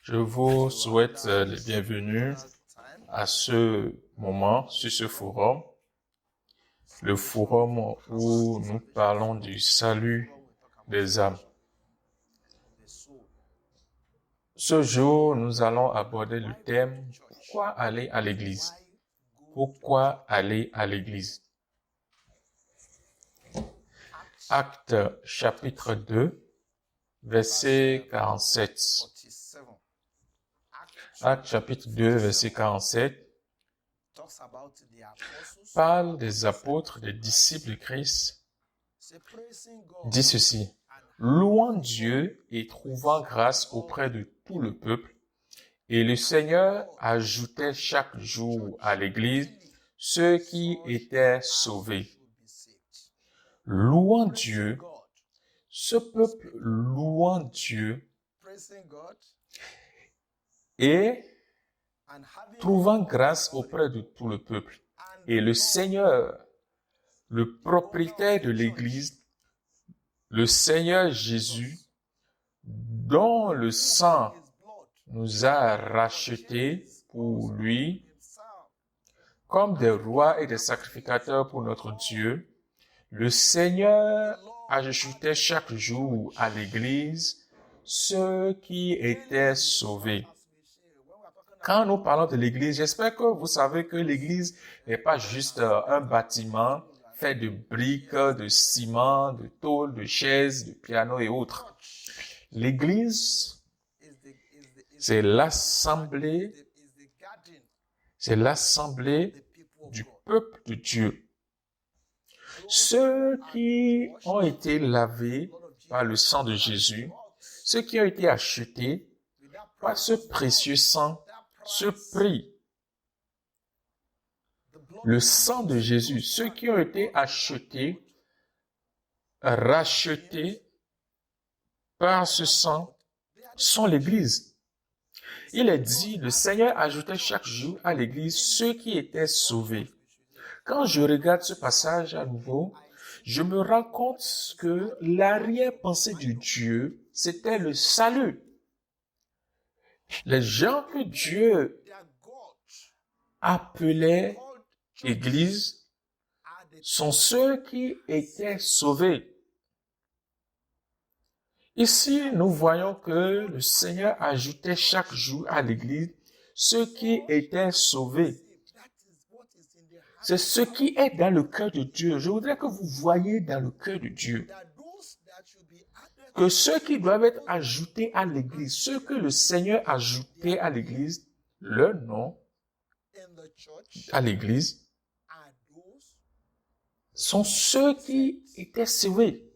Je vous souhaite les bienvenus à ce moment, sur ce forum, le forum où nous parlons du salut des âmes. Ce jour, nous allons aborder le thème « Pourquoi aller à l'église ?» Pourquoi aller à l'église? Actes chapitre 2, verset 47. Actes chapitre 2, verset 47 parle des apôtres, des disciples de Christ. Dit ceci: louant Dieu et trouvant grâce auprès de tout le peuple, et le Seigneur ajoutait chaque jour à l'église ceux qui étaient sauvés. Louant Dieu, ce peuple louant Dieu et trouvant grâce auprès de tout le peuple. Et le Seigneur, le propriétaire de l'église, le Seigneur Jésus, dont le sang nous a rachetés pour lui, comme des rois et des sacrificateurs pour notre Dieu, le Seigneur ajoutait chaque jour à l'église ceux qui étaient sauvés. Quand nous parlons de l'église, j'espère que vous savez que l'église n'est pas juste un bâtiment fait de briques, de ciment, de tôle, de chaises, de pianos et autres. L'église, c'est l'assemblée du peuple de Dieu. Ceux qui ont été lavés par le sang de Jésus, ceux qui ont été achetés par ce précieux sang, ce prix, le sang de Jésus, ceux qui ont été achetés, rachetés par ce sang, sont l'Église. Il est dit, le Seigneur ajoutait chaque jour à l'Église ceux qui étaient sauvés. Quand je regarde ce passage à nouveau, je me rends compte que l'arrière-pensée de Dieu, c'était le salut. Les gens que Dieu appelait Église sont ceux qui étaient sauvés. Ici, nous voyons que le Seigneur ajoutait chaque jour à l'Église ceux qui étaient sauvés. C'est ce qui est dans le cœur de Dieu. Je voudrais que vous voyiez dans le cœur de Dieu que ceux qui doivent être ajoutés à l'Église, ceux que le Seigneur ajoutait à l'Église, leur nom à l'Église, sont ceux qui étaient sauvés.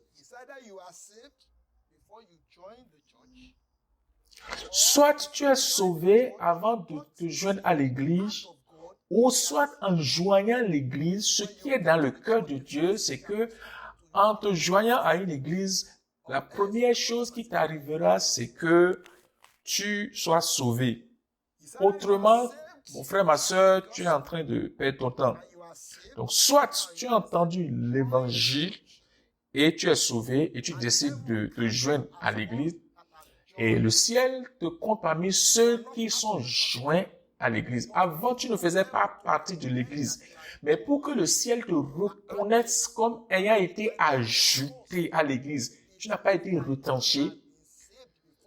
Soit tu es sauvé avant de te joindre à l'Église, ou soit en joignant l'Église, ce qui est dans le cœur de Dieu, c'est que en te joignant à une Église, la première chose qui t'arrivera, c'est que tu sois sauvé. Autrement, mon frère, ma soeur, tu es en train de perdre ton temps. Donc, soit tu as entendu l'évangile et tu es sauvé et tu décides de te joindre à l'Église, et le ciel te compte parmi ceux qui sont joints à l'église. Avant, tu ne faisais pas partie de l'église. Mais pour que le ciel te reconnaisse comme ayant été ajouté à l'église, tu n'as pas été retranché.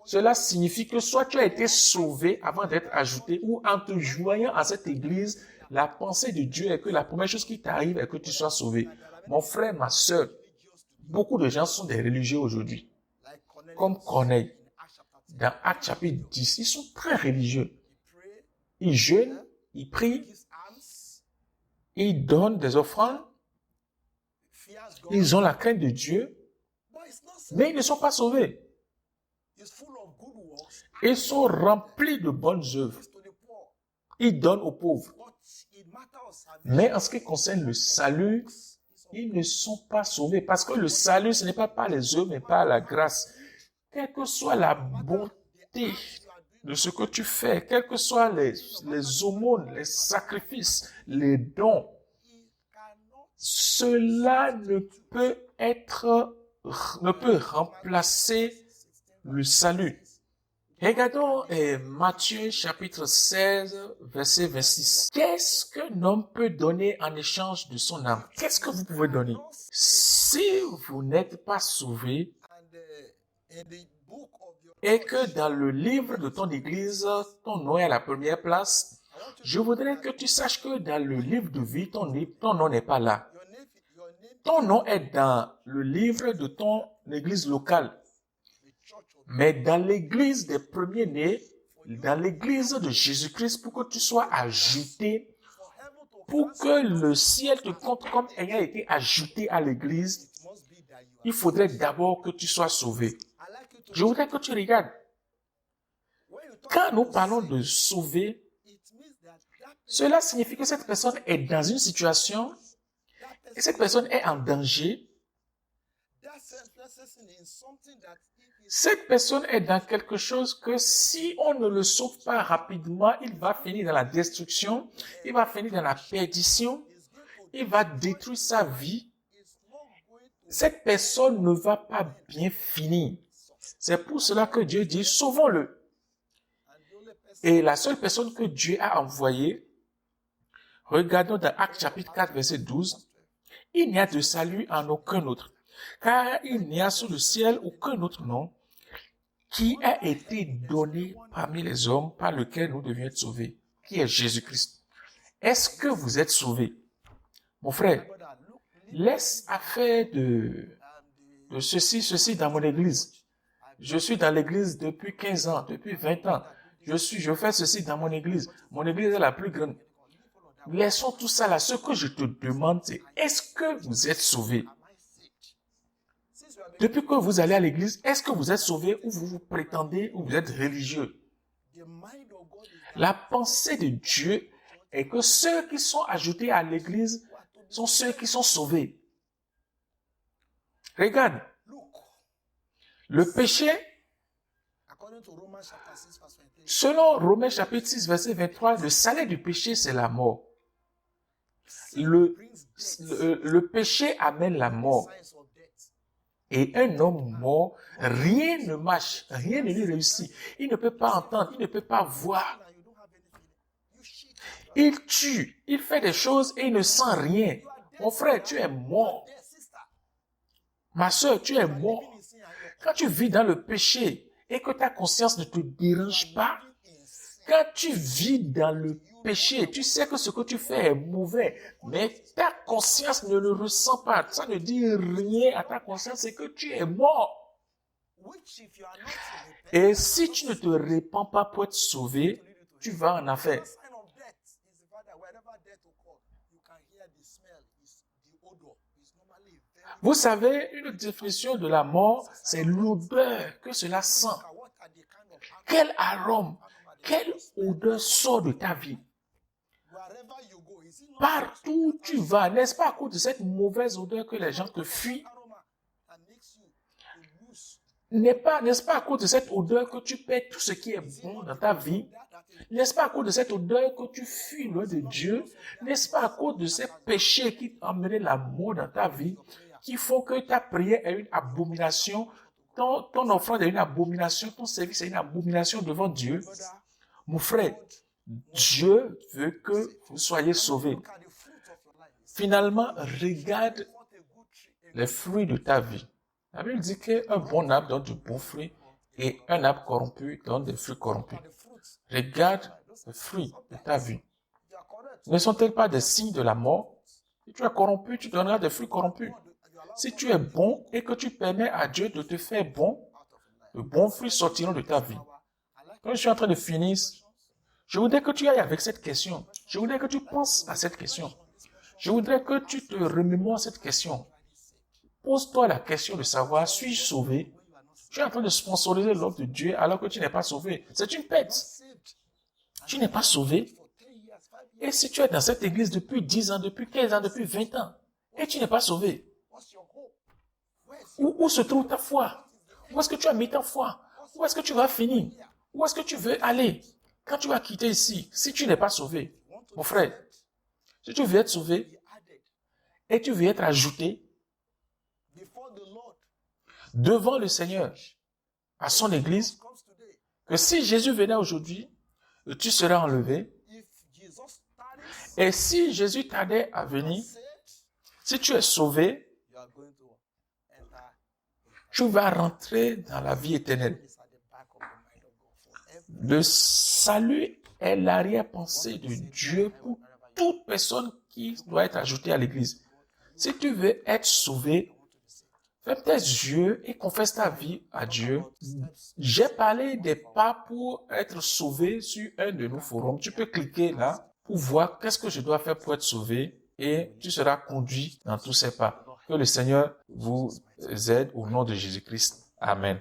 Cela signifie que soit tu as été sauvé avant d'être ajouté, ou en te joignant à cette église, la pensée de Dieu est que la première chose qui t'arrive est que tu sois sauvé. Mon frère, ma soeur, beaucoup de gens sont des religieux aujourd'hui. Comme Corneille. Dans Actes chapitre 10, ils sont très religieux. Ils jeûnent, ils prient, ils donnent des offrandes, ils ont la crainte de Dieu, mais ils ne sont pas sauvés. Ils sont remplis de bonnes œuvres. Ils donnent aux pauvres. Mais en ce qui concerne le salut, ils ne sont pas sauvés. Parce que le salut, ce n'est pas par les œuvres, mais par la grâce. Quelle que soit la bonté de ce que tu fais, quelles que soient les aumônes, les sacrifices, les dons, cela ne peut remplacer le salut. Regardons Matthieu chapitre 16, verset 26. Qu'est-ce qu'un homme peut donner en échange de son âme? Qu'est-ce que vous pouvez donner? Si vous n'êtes pas sauvé et que dans le livre de ton église, ton nom est à la première place, je voudrais que tu saches que dans le livre de vie, ton nom n'est pas là. Ton nom est dans le livre de ton église locale. Mais dans l'église des premiers-nés, dans l'église de Jésus-Christ, pour que tu sois ajouté, pour que le ciel te compte comme ayant été ajouté à l'église, il faudrait d'abord que tu sois sauvé. Je voudrais que tu regardes. Quand nous parlons de sauver, cela signifie que cette personne est dans une situation et cette personne est en danger. Cette personne est dans quelque chose que si on ne le sauve pas rapidement, il va finir dans la destruction, il va finir dans la perdition, il va détruire sa vie. Cette personne ne va pas bien finir. C'est pour cela que Dieu dit, sauvons-le. Et la seule personne que Dieu a envoyée, regardons dans Actes chapitre 4, verset 12, il n'y a de salut en aucun autre, car il n'y a sous le ciel aucun autre nom qui a été donné parmi les hommes par lequel nous devions être sauvés, qui est Jésus-Christ. Est-ce que vous êtes sauvés? Mon frère, laisse affaire de ceci dans mon église. Je suis dans l'église depuis 15 ans, depuis 20 ans. Je fais ceci dans mon église. Mon église est la plus grande. Laissons tout ça là. Ce que je te demande, c'est est-ce que vous êtes sauvés? Depuis que vous allez à l'église, est-ce que vous êtes sauvés ou vous prétendez ou vous êtes religieux? La pensée de Dieu est que ceux qui sont ajoutés à l'église sont ceux qui sont sauvés. Regarde, le péché, selon Romains chapitre 6, verset 23, le salaire du péché, c'est la mort. Le péché amène la mort. Et un homme mort, rien ne marche, rien ne lui réussit. Il ne peut pas entendre, il ne peut pas voir. Il tue, il fait des choses et il ne sent rien. Mon frère, tu es mort. Ma soeur, tu es mort. Quand tu vis dans le péché et que ta conscience ne te dérange pas, quand tu vis dans le péché, tu sais que ce que tu fais est mauvais, mais ta conscience ne le ressent pas. Ça ne dit rien à ta conscience, c'est que tu es mort. Et si tu ne te répands pas pour être sauvé, tu vas en enfer. Vous savez, une définition de la mort, c'est l'odeur que cela sent. Quel arôme, quelle odeur sort de ta vie? Partout où tu vas, n'est-ce pas à cause de cette mauvaise odeur que les gens te fuient? N'est-ce pas à cause de cette odeur que tu perds tout ce qui est bon dans ta vie? N'est-ce pas à cause de cette odeur que tu fuis loin de Dieu? N'est-ce pas à cause de ces péchés qui ont amené la mort dans ta vie, qui font que ta prière est une abomination, ton offrande est une abomination, ton service est une abomination devant Dieu? Mon frère, Dieu veut que vous soyez sauvés. Finalement, regarde les fruits de ta vie. La Bible dit qu'un bon arbre donne de bons fruits et un arbre corrompu donne des fruits corrompus. Regarde les fruits de ta vie. Ne sont-elles pas des signes de la mort? Si tu es corrompu, tu donneras des fruits corrompus. Si tu es bon et que tu permets à Dieu de te faire bon, de bons fruits sortiront de ta vie. Quand je suis en train de finir, je voudrais que tu ailles avec cette question. Je voudrais que tu penses à cette question. Je voudrais que tu te remémores cette question. Pose-toi la question de savoir, suis-je sauvé? Tu es en train de sponsoriser l'œuvre de Dieu alors que tu n'es pas sauvé. C'est une pète. Tu n'es pas sauvé. Et si tu es dans cette église depuis 10 ans, depuis 15 ans, depuis 20 ans, et tu n'es pas sauvé, où se trouve ta foi? Où est-ce que tu as mis ta foi? Où est-ce que tu vas finir? Où est-ce que tu veux aller? Quand tu vas quitter ici, si tu n'es pas sauvé, mon frère, si tu veux être sauvé et tu veux être ajouté devant le Seigneur à son église, que si Jésus venait aujourd'hui, tu serais enlevé. Et si Jésus tardait à venir, si tu es sauvé, tu vas rentrer dans la vie éternelle. Le salut est l'arrière-pensée de Dieu pour toute personne qui doit être ajoutée à l'Église. Si tu veux être sauvé, ferme tes yeux et confesse ta vie à Dieu. J'ai parlé des pas pour être sauvé sur un de nos forums. Tu peux cliquer là pour voir qu'est-ce que je dois faire pour être sauvé et tu seras conduit dans tous ces pas. Que le Seigneur vous aide au nom de Jésus-Christ. Amen.